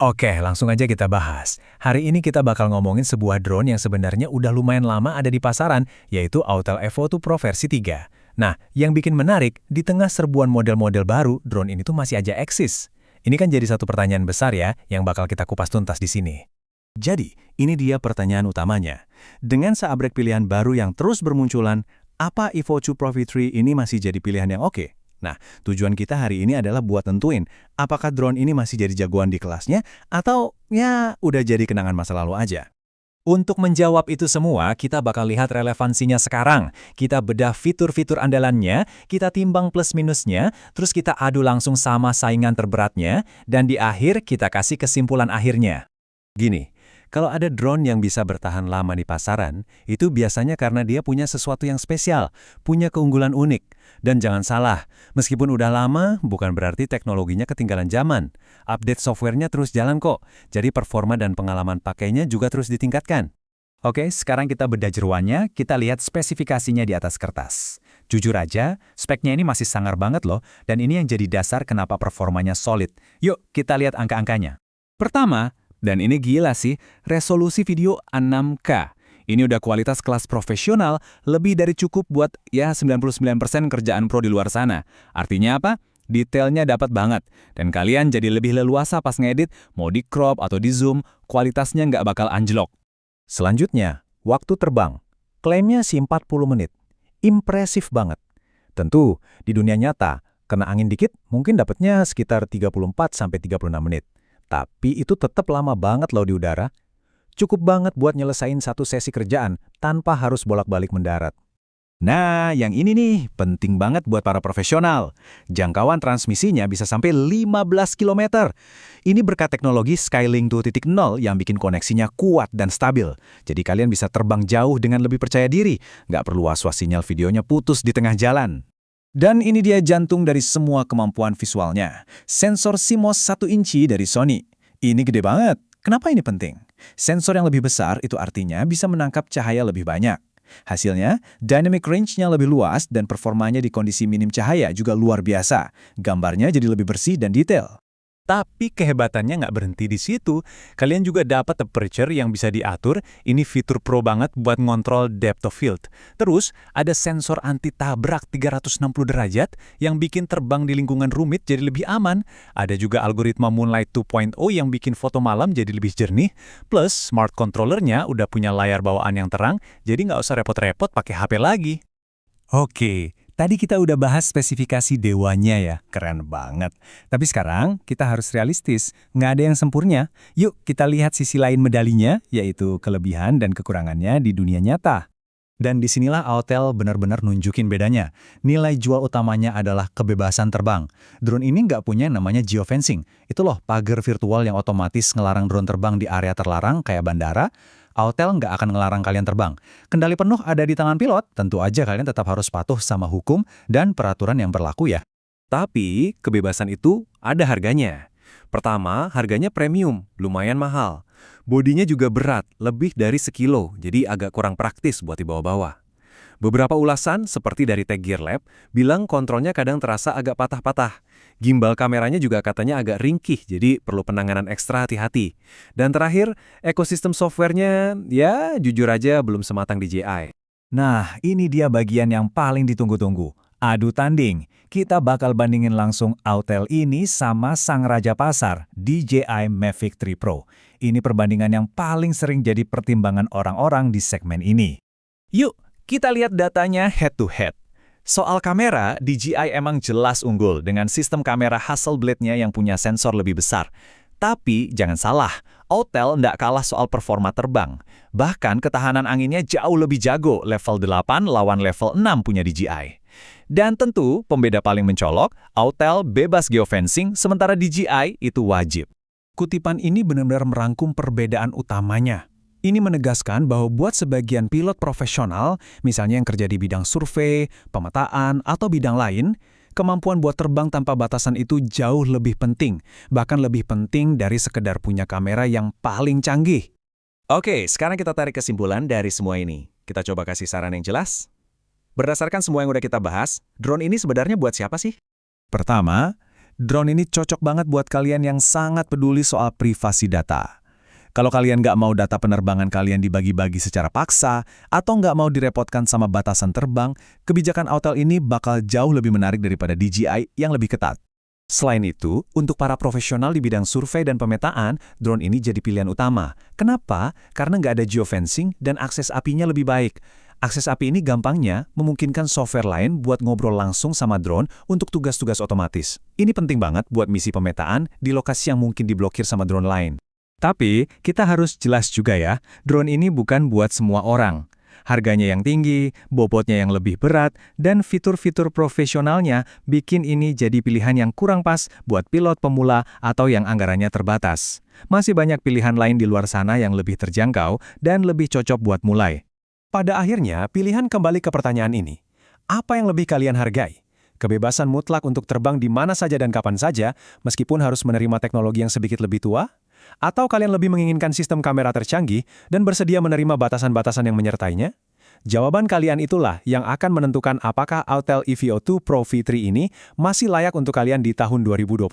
Oke, langsung aja kita bahas. Hari ini kita bakal ngomongin sebuah drone yang sebenarnya udah lumayan lama ada di pasaran, yaitu Autel Evo 2 Pro versi 3. Nah, yang bikin menarik, di tengah serbuan model-model baru, drone ini tuh masih aja eksis. Ini kan jadi satu pertanyaan besar ya, yang bakal kita kupas tuntas di sini. Jadi, ini dia pertanyaan utamanya. Dengan seabrek pilihan baru yang terus bermunculan, apa Evo 2 Pro V3 ini masih jadi pilihan yang oke? Nah, tujuan kita hari ini adalah buat tentuin apakah drone ini masih jadi jagoan di kelasnya atau ya udah jadi kenangan masa lalu aja. Untuk menjawab itu semua, kita bakal lihat relevansinya sekarang. Kita bedah fitur-fitur andalannya, kita timbang plus minusnya, terus kita adu langsung sama saingan terberatnya, dan di akhir kita kasih kesimpulan akhirnya. Gini, kalau ada drone yang bisa bertahan lama di pasaran, itu biasanya karena dia punya sesuatu yang spesial, punya keunggulan unik. Dan jangan salah, meskipun udah lama, bukan berarti teknologinya ketinggalan zaman. Update softwarenya terus jalan kok, jadi performa dan pengalaman pakainya juga terus ditingkatkan. Oke, sekarang kita bedah jeruannya, kita lihat spesifikasinya di atas kertas. Jujur aja, speknya ini masih sangar banget loh, dan ini yang jadi dasar kenapa performanya solid. Yuk, kita lihat angka-angkanya. Pertama, dan ini gila sih, resolusi video 6K. Ini udah kualitas kelas profesional, lebih dari cukup buat ya 99% kerjaan pro di luar sana. Artinya apa? Detailnya dapat banget, dan kalian jadi lebih leluasa pas ngedit, mau di crop atau di zoom, kualitasnya nggak bakal anjlok. Selanjutnya, waktu terbang. Klaimnya sih 40 menit. Impresif banget. Tentu, di dunia nyata, kena angin dikit mungkin dapatnya sekitar 34-36 menit. Tapi itu tetap lama banget loh di udara. Cukup banget buat nyelesain satu sesi kerjaan tanpa harus bolak-balik mendarat. Nah, yang ini nih, penting banget buat para profesional. Jangkauan transmisinya bisa sampai 15 km. Ini berkat teknologi Skylink 2.0 yang bikin koneksinya kuat dan stabil. Jadi kalian bisa terbang jauh dengan lebih percaya diri. Nggak perlu was-was sinyal videonya putus di tengah jalan. Dan ini dia jantung dari semua kemampuan visualnya. Sensor CMOS 1 inci dari Sony. Ini gede banget. Kenapa ini penting? Sensor yang lebih besar itu artinya bisa menangkap cahaya lebih banyak. Hasilnya, dynamic range-nya lebih luas dan performanya di kondisi minim cahaya juga luar biasa. Gambarnya jadi lebih bersih dan detail. Tapi kehebatannya nggak berhenti di situ. Kalian juga dapat aperture yang bisa diatur. Ini fitur pro banget buat ngontrol depth of field. Terus, ada sensor anti-tabrak 360 derajat yang bikin terbang di lingkungan rumit jadi lebih aman. Ada juga algoritma Moonlight 2.0 yang bikin foto malam jadi lebih jernih. Plus, smart controllernya udah punya layar bawaan yang terang, jadi nggak usah repot-repot pakai HP lagi. Oke. Tadi kita udah bahas spesifikasi dewanya ya, keren banget. Tapi sekarang kita harus realistis, nggak ada yang sempurna. Yuk kita lihat sisi lain medalinya, yaitu kelebihan dan kekurangannya di dunia nyata. Dan disinilah Autel benar-benar nunjukin bedanya. Nilai jual utamanya adalah kebebasan terbang. Drone ini nggak punya yang namanya geofencing. Itu loh pagar virtual yang otomatis ngelarang drone terbang di area terlarang kayak bandara. Autel nggak akan ngelarang kalian terbang. Kendali penuh ada di tangan pilot, tentu aja kalian tetap harus patuh sama hukum dan peraturan yang berlaku ya. Tapi, kebebasan itu ada harganya. Pertama, harganya premium, lumayan mahal. Bodinya juga berat, lebih dari sekilo, jadi agak kurang praktis buat dibawa-bawa. Beberapa ulasan, seperti dari Tech Gear Lab, bilang kontrolnya kadang terasa agak patah-patah. Gimbal kameranya juga katanya agak ringkih, jadi perlu penanganan ekstra hati-hati. Dan terakhir, ekosistem softwarenya, ya jujur aja belum sematang DJI. Nah, ini dia bagian yang paling ditunggu-tunggu. Adu tanding. Kita bakal bandingin langsung Autel ini sama sang raja pasar, DJI Mavic 3 Pro. Ini perbandingan yang paling sering jadi pertimbangan orang-orang di segmen ini. Yuk, kita lihat datanya head to head. Soal kamera, DJI emang jelas unggul dengan sistem kamera Hasselblad-nya yang punya sensor lebih besar. Tapi jangan salah, Autel nggak kalah soal performa terbang. Bahkan ketahanan anginnya jauh lebih jago, level 8 lawan level 6 punya DJI. Dan tentu, pembeda paling mencolok, Autel bebas geofencing, sementara DJI itu wajib. Kutipan ini benar-benar merangkum perbedaan utamanya. Ini menegaskan bahwa buat sebagian pilot profesional, misalnya yang kerja di bidang survei, pemetaan, atau bidang lain, kemampuan buat terbang tanpa batasan itu jauh lebih penting, bahkan lebih penting dari sekedar punya kamera yang paling canggih. Oke, sekarang kita tarik kesimpulan dari semua ini. Kita coba kasih saran yang jelas. Berdasarkan semua yang udah kita bahas, drone ini sebenarnya buat siapa sih? Pertama, Drone ini cocok banget buat kalian yang sangat peduli soal privasi data. Kalau kalian nggak mau data penerbangan kalian dibagi-bagi secara paksa, atau nggak mau direpotkan sama batasan terbang, kebijakan Autel ini bakal jauh lebih menarik daripada DJI yang lebih ketat. Selain itu, untuk para profesional di bidang survei dan pemetaan, drone ini jadi pilihan utama. Kenapa? Karena nggak ada geofencing dan akses API-nya lebih baik. Akses API ini gampangnya memungkinkan software lain buat ngobrol langsung sama drone untuk tugas-tugas otomatis. Ini penting banget buat misi pemetaan di lokasi yang mungkin diblokir sama drone lain. Tapi, kita harus jelas juga ya, drone ini bukan buat semua orang. Harganya yang tinggi, bobotnya yang lebih berat, dan fitur-fitur profesionalnya bikin ini jadi pilihan yang kurang pas buat pilot pemula atau yang anggarannya terbatas. Masih banyak pilihan lain di luar sana yang lebih terjangkau dan lebih cocok buat mulai. Pada akhirnya, pilihan kembali ke pertanyaan ini. Apa yang lebih kalian hargai? Kebebasan mutlak untuk terbang di mana saja dan kapan saja, meskipun harus menerima teknologi yang sedikit lebih tua? Atau kalian lebih menginginkan sistem kamera tercanggih dan bersedia menerima batasan-batasan yang menyertainya? Jawaban kalian itulah yang akan menentukan apakah Autel EVO2 Pro V3 ini masih layak untuk kalian di tahun 2026.